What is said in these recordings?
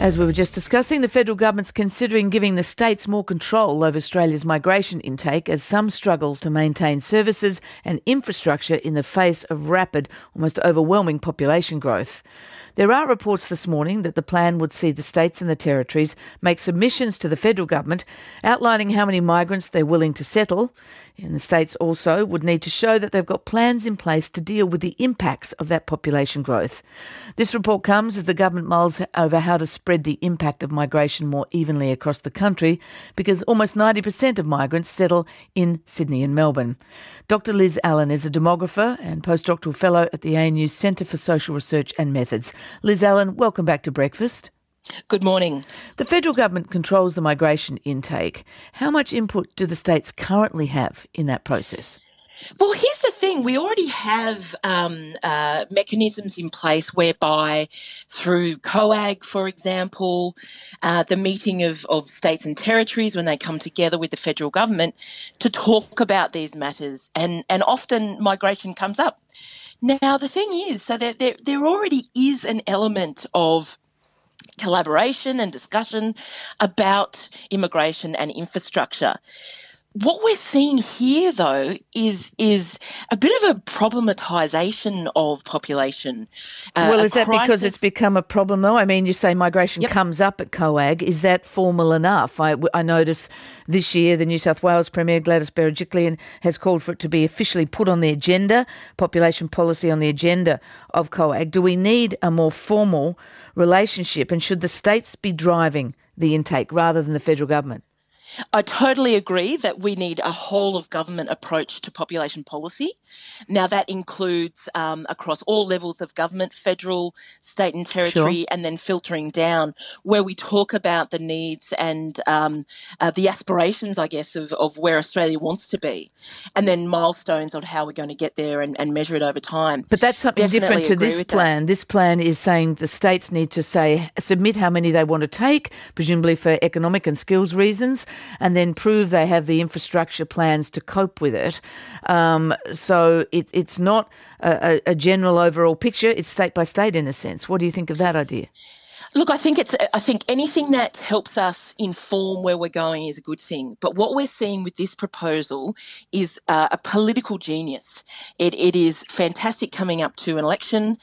As we were just discussing, the federal government's considering giving the states more control over Australia's migration intake as some struggle to maintain services and infrastructure in the face of rapid, almost overwhelming population growth. There are reports this morning that the plan would see the states and the territories make submissions to the federal government outlining how many migrants they're willing to settle. And the states also would need to show that they've got plans in place to deal with the impacts of that population growth. This report comes as the government mulls over how to spread the impact of migration more evenly across the country, because almost 90% of migrants settle in Sydney and Melbourne. Dr Liz Allen is a demographer and postdoctoral fellow at the ANU's Centre for Social Research and Methods. Liz Allen, welcome back to Breakfast. Good morning. The federal government controls the migration intake. How much input do the states currently have in that process? Well, here's the thing. We already have mechanisms in place whereby through COAG, for example, the meeting of states and territories when they come together with the federal government to talk about these matters, and often migration comes up. Now, the thing is, so that there already is an element of collaboration and discussion about immigration and infrastructure. What we're seeing here, though, is a bit of a problematisation of population. Well, is that because it's become a problem, though? I mean, you say migration comes up at COAG. Is that formal enough? I notice this year the New South Wales Premier Gladys Berejiklian has called for it to be officially put on the agenda, population policy on the agenda of COAG. Do we need a more formal relationship, and should the states be driving the intake rather than the federal government? I totally agree that we need a whole-of-government approach to population policy. Now, that includes across all levels of government, federal, state and territory, and then filtering down, where we talk about the needs and the aspirations, I guess, of where Australia wants to be, and then milestones on how we're going to get there and measure it over time. But that's something different to this plan. This plan is saying the states need to submit how many they want to take, presumably for economic and skills reasons, and then prove they have the infrastructure plans to cope with it. So it's not a general overall picture. It's state by state in a sense. What do you think of that idea? Look, I think anything that helps us inform where we're going is a good thing. But what we're seeing with this proposal is a political genius. It is fantastic coming up to an election.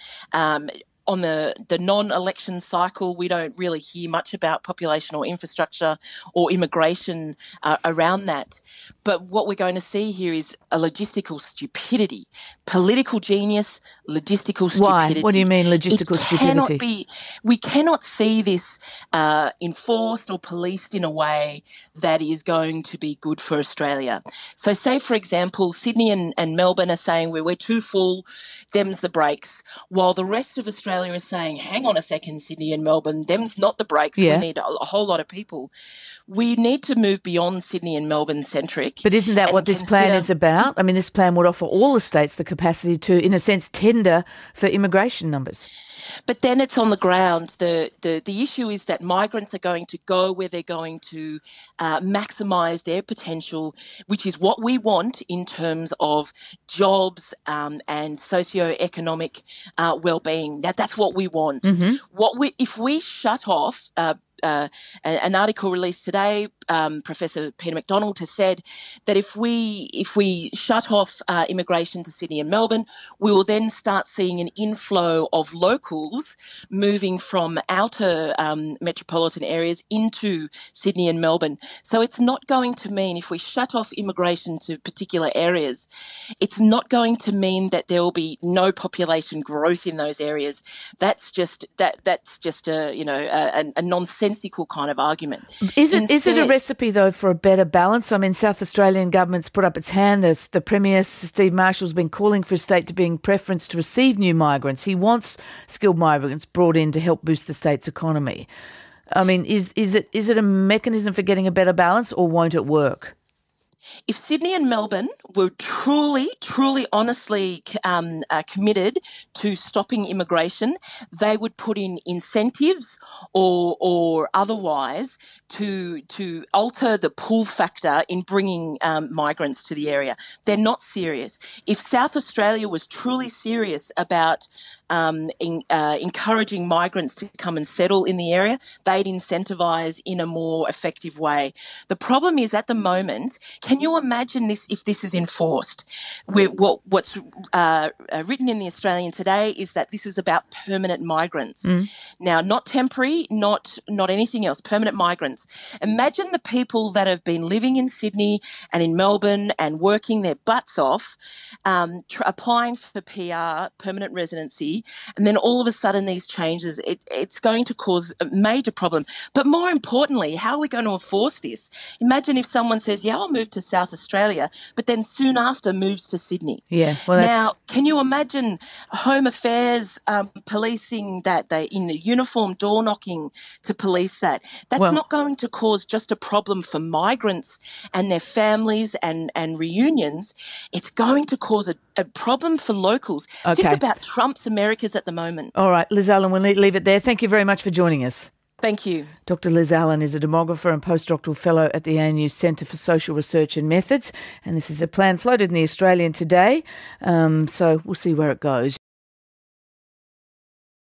On the non-election cycle, we don't really hear much about population or infrastructure or immigration around that. But what we're going to see here is a logistical stupidity. Political genius, logistical stupidity. Why? What do you mean logistical stupidity? We cannot see this enforced or policed in a way that is going to be good for Australia. So say, for example, Sydney and Melbourne are saying we're too full, them's the breaks, while the rest of Australia is saying, hang on a second, Sydney and Melbourne, them's not the breaks. We need a whole lot of people. We need to move beyond Sydney and Melbourne centric. But isn't that what this plan is about? I mean, this plan would offer all the states the capacity to, in a sense, tender for immigration numbers. But then it's on the ground. The issue is that migrants are going to go where they're going to maximise their potential, which is what we want in terms of jobs and socio-economic well-being. That's what we want. Mm-hmm. If we shut off an article released today, Professor Peter McDonald has said that if we shut off immigration to Sydney and Melbourne, we will then start seeing an inflow of locals moving from outer metropolitan areas into Sydney and Melbourne. So it's not going to mean, if we shut off immigration to particular areas, it's not going to mean that there will be no population growth in those areas. That's just a nonsensical kind of argument. Is it a recipe, though, for a better balance? I mean, South Australian government's put up its hand. The Premier, Steve Marshall's been calling for a state to be in preference to receive new migrants. He wants skilled migrants brought in to help boost the state's economy. I mean, is it a mechanism for getting a better balance, or won't it work? If Sydney and Melbourne were truly, honestly committed to stopping immigration, they would put in incentives or otherwise to alter the pull factor in bringing migrants to the area. They're not serious. If South Australia was truly serious about encouraging migrants to come and settle in the area, they'd incentivise in a more effective way. The problem is at the moment, can you imagine this if this is enforced? What's written in the Australian today is that this is about permanent migrants. Now, not temporary, not anything else, permanent migrants. Imagine the people that have been living in Sydney and in Melbourne and working their butts off, applying for PR, permanent residency, and then all of a sudden these changes, it's going to cause a major problem. But more importantly, how are we going to enforce this? Imagine if someone says, yeah, I'll move to South Australia, but then soon after moves to Sydney. Yeah, well, now, can you imagine Home Affairs policing that, they in a uniform door knocking to police that? That's not going to cause just a problem for migrants and their families and reunions. It's going to cause a problem for locals. Okay. Think about Trump's Americas at the moment. All right, Liz Allen, we'll leave it there. Thank you very much for joining us. Thank you. Dr. Liz Allen is a demographer and postdoctoral fellow at the ANU Centre for Social Research and Methods, and this is a plan floated in the Australian today, so we'll see where it goes.